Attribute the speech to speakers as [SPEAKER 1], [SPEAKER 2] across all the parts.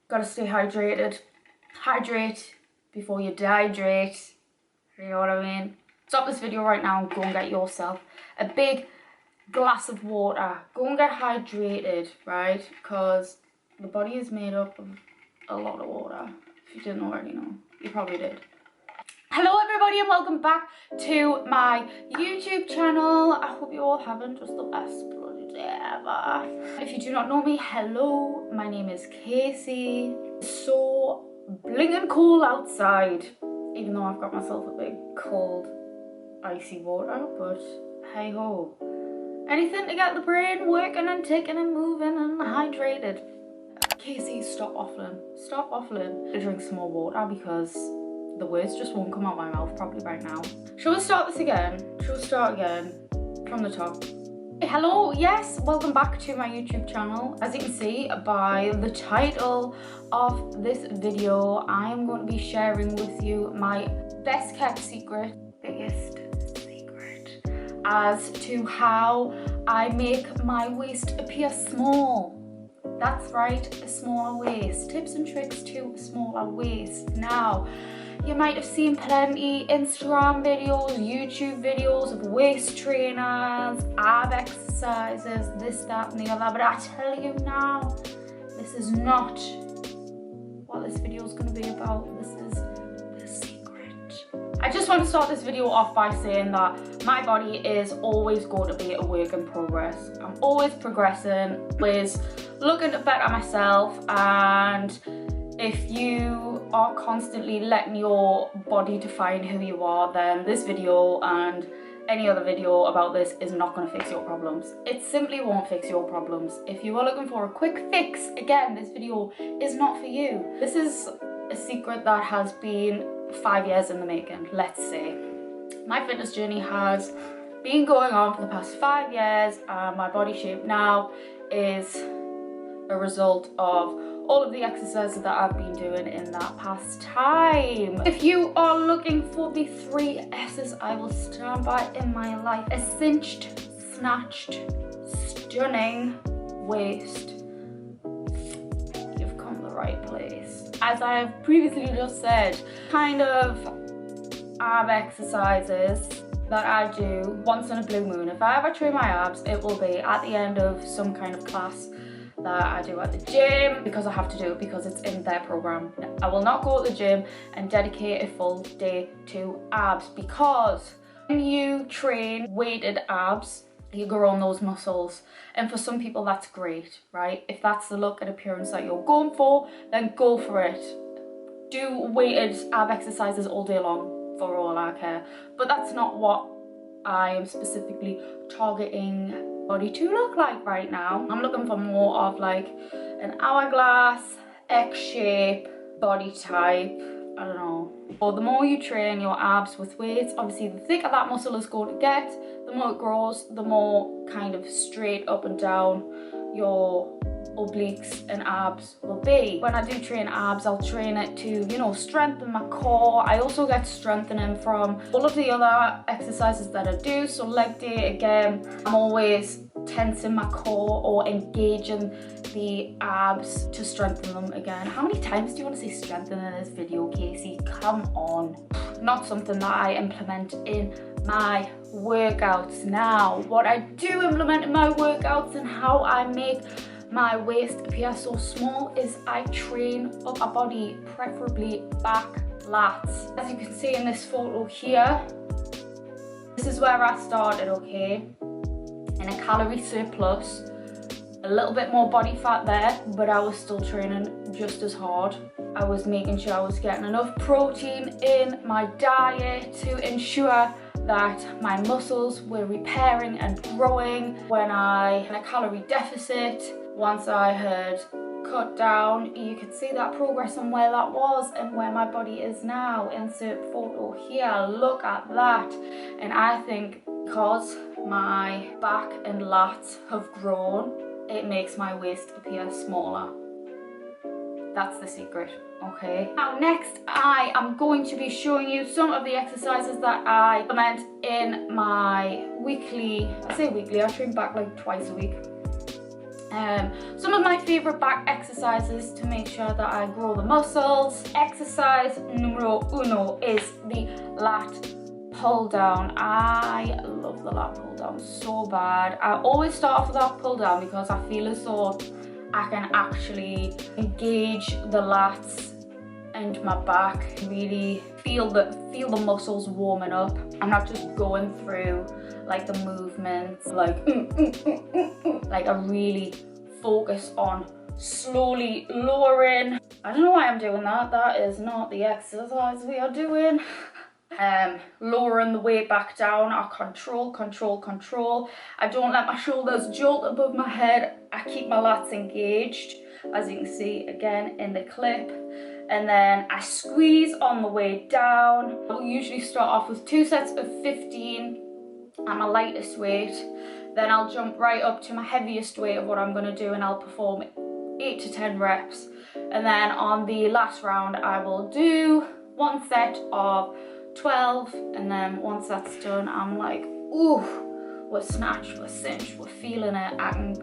[SPEAKER 1] Gotta stay hydrated. Hydrate before you dehydrate. You know what I mean? Stop this video right now and go and get yourself a big glass of water. Go and get hydrated, right? Because the body is made up of a lot of water. If you didn't already know, you probably did. Hello everybody and welcome back to my YouTube channel. I hope you all having just the best bloody day ever. If you do not know me, hello, my name is Casey. It's so blingin' cool outside, even though I've got myself a big cold icy water, but hey ho. Anything to get the brain working and ticking and moving and hydrated. Casey, stop waffling. Stop waffling. I drink some more water because the words just won't come out my mouth properly right now. Shall we start this again? Shall we start again from the top? Hey, hello, yes, welcome back to my YouTube channel. As you can see by the title of this video, I am going to be sharing with you my best kept secret, biggest secret, as to how I make my waist appear small. That's right, a smaller waist. Tips and tricks to a smaller waist. Now, you might have seen plenty Instagram videos, YouTube videos of waist trainers, ab exercises, this, that and the other, but I tell you now, this is not what this video is going to be about. This is the secret. I just want to start this video off by saying that my body is always going to be a work in progress. I'm always progressing, always looking to better myself, and if you are constantly letting your body define who you are, then this video and any other video about this is not going to fix your problems. It simply won't fix your problems. If you are looking for a quick fix, again, this video is not for you. This is a secret that has been 5 years in the making, let's say. My fitness journey has been going on for the past 5 years, and my body shape now is a result of all of the exercises that I've been doing in that past time. If you are looking for the 3 S's I will stand by in my life: a cinched, snatched, stunning waist, you've come to the right place. As I've previously just said, kind of ab exercises that I do once in a blue moon. If I ever train my abs, it will be at the end of some kind of class that I do at the gym, because I have to do it because it's in their program. I will not go to the gym and dedicate a full day to abs, because when you train weighted abs, you grow on those muscles, and for some people that's great, right? If that's the look and appearance that you're going for, then go for it. Do weighted ab exercises all day long for all I care, but that's not what I am specifically targeting body to look like right now. I'm looking for more of like an hourglass, X shape body type. I don't know. But the more you train your abs with weights, obviously the thicker that muscle is going to get, the more it grows, the more kind of straight up and down your obliques and abs will be. When I do train abs, I'll train it to, you know, strengthen my core. I also get strengthening from all of the other exercises that I do. So leg day, again, I'm always tensing my core or engaging the abs to strengthen them again. How many times do you want to say strengthen in this video, Casey? Come on. Not something that I implement in my workouts. Now, what I do implement in my workouts and how I make my waist appear so small is I train upper body, preferably back lats. As you can see in this photo here, this is where I started, okay? In a calorie surplus, a little bit more body fat there, but I was still training just as hard. I was making sure I was getting enough protein in my diet to ensure that my muscles were repairing and growing when I had a calorie deficit. Once I had cut down, you could see that progress on where that was and where my body is now. Insert photo here, look at that. And I think because my back and lats have grown, it makes my waist appear smaller. That's the secret, okay? Now next, I am going to be showing you some of the exercises that I implement in my weekly, I say weekly, I train back like twice a week. Some of my favourite back exercises to make sure that I grow the muscles. Exercise numero uno is the lat pull down. I love the lat pull down so bad. I always start off with that pull down because I feel as though I can actually engage the lats and my back, really feel the muscles warming up. I'm not just going through like the movements like like I really focus on slowly lowering. I don't know why I'm doing that. That is not the exercise we are doing. Lowering the weight back down. I control. I don't let my shoulders jolt above my head. I keep my lats engaged, as you can see again in the clip. And then I squeeze on the way down. I'll usually start off with 2 sets of 15 at my lightest weight. Then I'll jump right up to my heaviest weight of what I'm going to do, and I'll perform 8 to 10 reps. And then on the last round I will do 1 set of 12, and then once that's done I'm like, ooh, we're snatched, we're cinched, we're feeling it,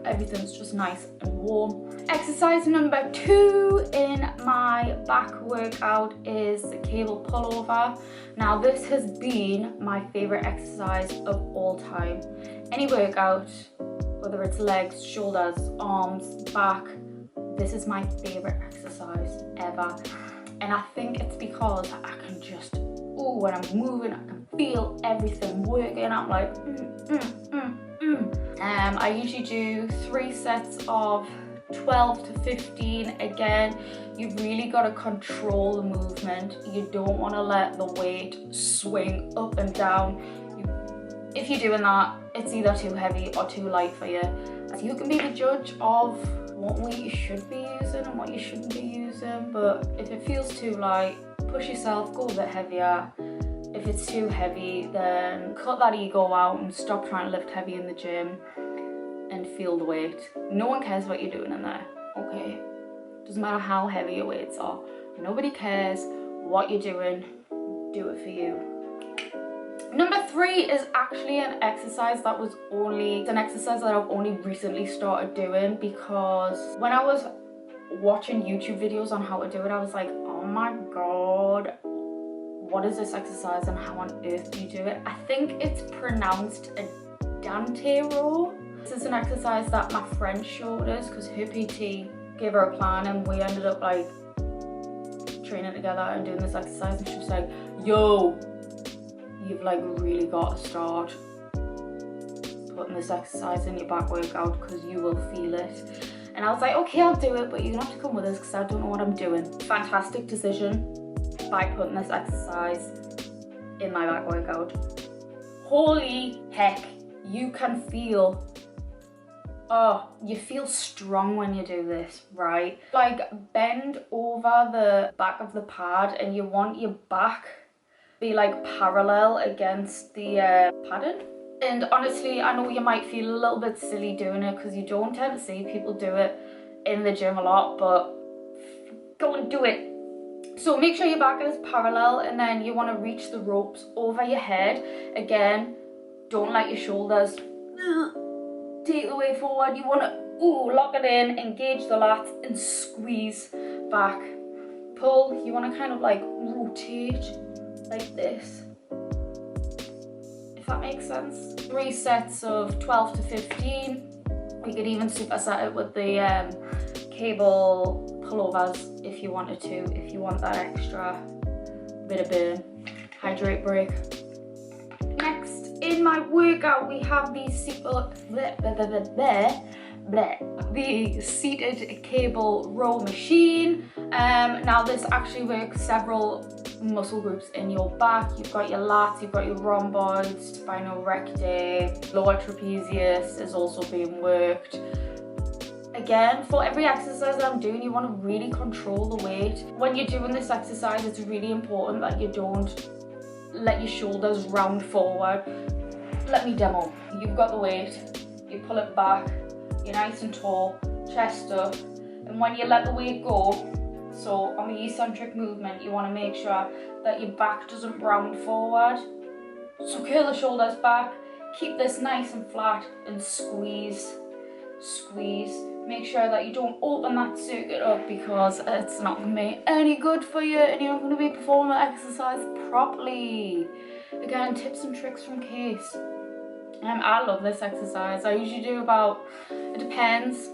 [SPEAKER 1] everything's just nice and warm. Exercise number 2 in my back workout is the cable pullover. Now this has been my favourite exercise of all time. Any workout, whether it's legs, shoulders, arms, back, this is my favourite exercise ever. And I think it's because I can just, when I'm moving, I can feel everything working. I'm like, I usually do 3 sets of 12 to 15. Again, you've really got to control the movement. You don't want to let the weight swing up and down. If you're doing that, it's either too heavy or too light for you. You can be the judge of what weight you should be using and what you shouldn't be using, but if it feels too light, push yourself, go a bit heavier. If it's too heavy, then cut that ego out and stop trying to lift heavy in the gym and feel the weight. No one cares what you're doing in there, okay? Doesn't matter how heavy your weights are. Nobody cares what you're doing. Do it for you. Number 3 is actually an exercise that I've only recently started doing, because when I was watching YouTube videos on how to do it, I was like, oh my god, what is this exercise and how on earth do you do it? I think it's pronounced a Dante roll. This is an exercise that my friend showed us because her PT gave her a plan, and we ended up like training together and doing this exercise, and she was like, yo, you've like really got to start putting this exercise in your back workout because you will feel it. And I was like, okay, I'll do it, but you're gonna have to come with us because I don't know what I'm doing. Fantastic decision by putting this exercise in my back workout. Holy heck, you can feel, you feel strong when you do this, right? Like bend over the back of the pad and you want your back be like parallel against the padding. And honestly, I know you might feel a little bit silly doing it because you don't tend to see people do it in the gym a lot, but go and do it. So make sure your back is parallel, and then you want to reach the ropes over your head. Again, don't let your shoulders take the way forward. You want to lock it in, engage the lats and squeeze back. Pull, you want to kind of like rotate like this, if that makes sense. 3 sets of 12 to 15. You could even superset it with the cable pullovers if you wanted to, if you want that extra bit of burn. Hydrate break. Next in my workout we have the seated cable row machine. Now this actually works several muscle groups in your back. You've got your lats, you've got your rhomboids, spinal recti, lower trapezius is also being worked. Again, for every exercise that I'm doing, you want to really control the weight. When you're doing this exercise, it's really important that you don't let your shoulders round forward. Let me demo. You've got the weight, you pull it back, you're nice and tall, chest up, and when you let the weight go, so on the eccentric movement, you want to make sure that your back doesn't round forward. So curl the shoulders back, keep this nice and flat, and squeeze, squeeze. make sure that you don't open that circuit up, because it's not going to be any good for you and you're not going to be performing the exercise properly. Again, tips and tricks from Case. I love this exercise. I usually do about, it depends,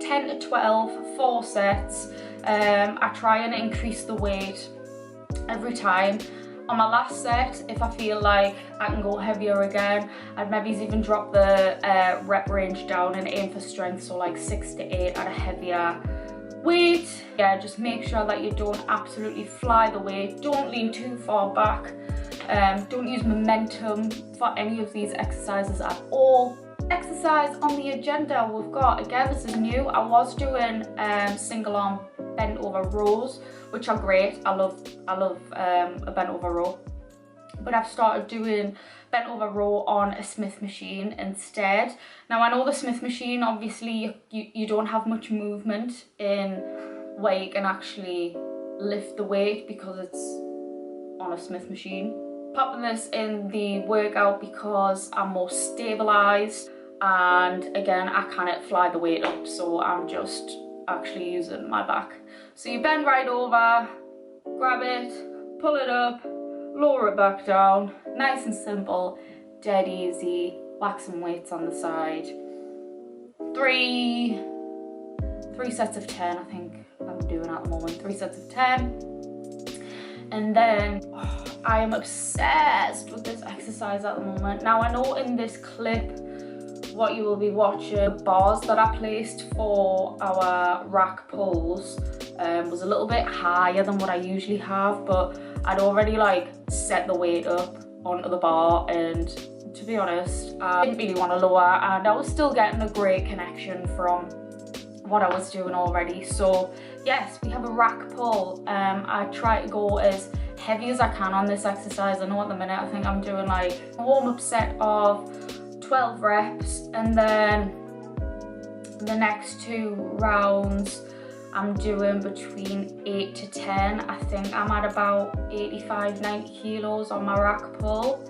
[SPEAKER 1] 10 to 12, 4 sets. I try and increase the weight every time. On my last set, if I feel like I can go heavier again, I'd maybe even drop the rep range down and aim for strength, so like 6 to 8 at a heavier weight. Yeah, just make sure that you don't absolutely fly the weight. Don't lean too far back. Don't use momentum for any of these exercises at all. Exercise on the agenda we've got, again, this is new. I was doing single arm bent over rows, which are great. I love a bent over row, but I've started doing bent over row on a Smith machine instead. Now I know the Smith machine, obviously you don't have much movement in where you can actually lift the weight because it's on a Smith machine. Popping this in the workout because I'm more stabilized, and again, I can't fly the weight up, so I'm just actually using my back. So you bend right over, grab it, pull it up, lower it back down. Nice and simple, dead easy. Whack some weights on the side. Three sets of 10, I think I'm doing at the moment. 3 sets of 10. And then I am obsessed with this exercise at the moment. Now I know in this clip what you will be watching, bars that I placed for our rack pulls was a little bit higher than what I usually have, but I'd already like set the weight up onto the bar, and to be honest, I didn't really want to lower, and I was still getting a great connection from what I was doing already. So yes, we have a rack pull. I try to go as heavy as I can on this exercise. I know at the minute I think I'm doing like a warm-up set of 12 reps, and then the next 2 rounds I'm doing between 8 to 10. I think I'm at about 85-90 kilos on my rack pull,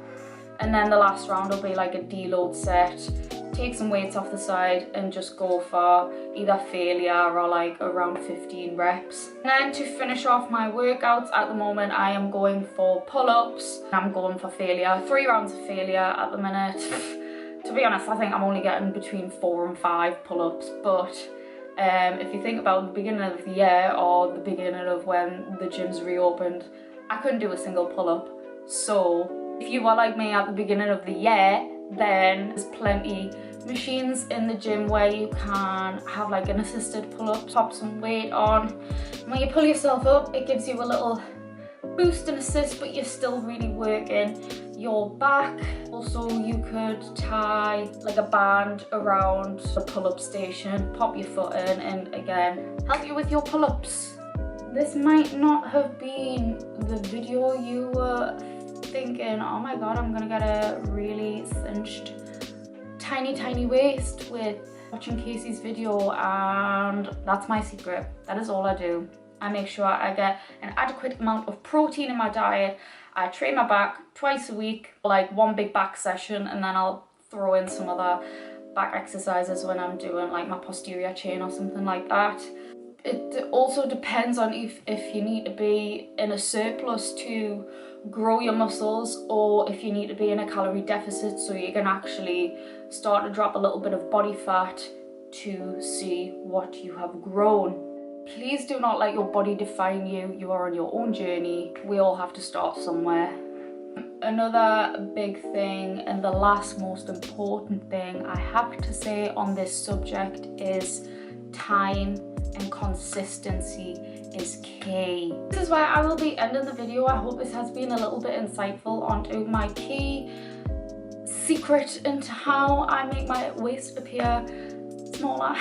[SPEAKER 1] and then the last round will be like a deload set. Take some weights off the side and just go for either failure or like around 15 reps. And then to finish off my workouts at the moment, I am going for pull-ups. I'm going for failure, 3 rounds of failure at the minute. To be honest, I think I'm only getting between 4 and 5 pull-ups, but if you think about the beginning of the year or the beginning of when the gyms reopened, I couldn't do a single pull-up. So if you were like me at the beginning of the year, then there's plenty machines in the gym where you can have like an assisted pull-up, pop some weight on. And when you pull yourself up, it gives you a little boost and assist, but you're still really working your back. Also, you could tie like a band around the pull-up station, pop your foot in, and again, help you with your pull-ups. This might not have been the video you were thinking, oh my god, I'm gonna get a really cinched tiny waist with watching Casey's video, and that's my secret. That is all I do. I make sure I get an adequate amount of protein in my diet. I train my back twice a week, like 1 big back session, and then I'll throw in some other back exercises when I'm doing like my posterior chain or something like that. It also depends on if you need to be in a surplus to grow your muscles, or if you need to be in a calorie deficit so you can actually start to drop a little bit of body fat to see what you have grown. Please do not let your body define you. You are on your own journey. We all have to start somewhere. Another big thing, and the last most important thing I have to say on this subject, is time and consistency is key. This is where I will be ending the video. I hope this has been a little bit insightful onto my key secret into how I make my waist appear smaller.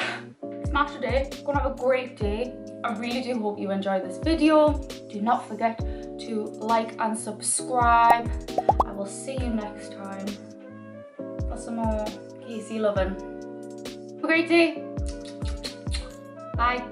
[SPEAKER 1] Smash a day. Gonna have a great day. I really do hope you enjoyed this video. Do not forget to like and subscribe. I will see you next time for some more Casey loving. Have a great day. Bye.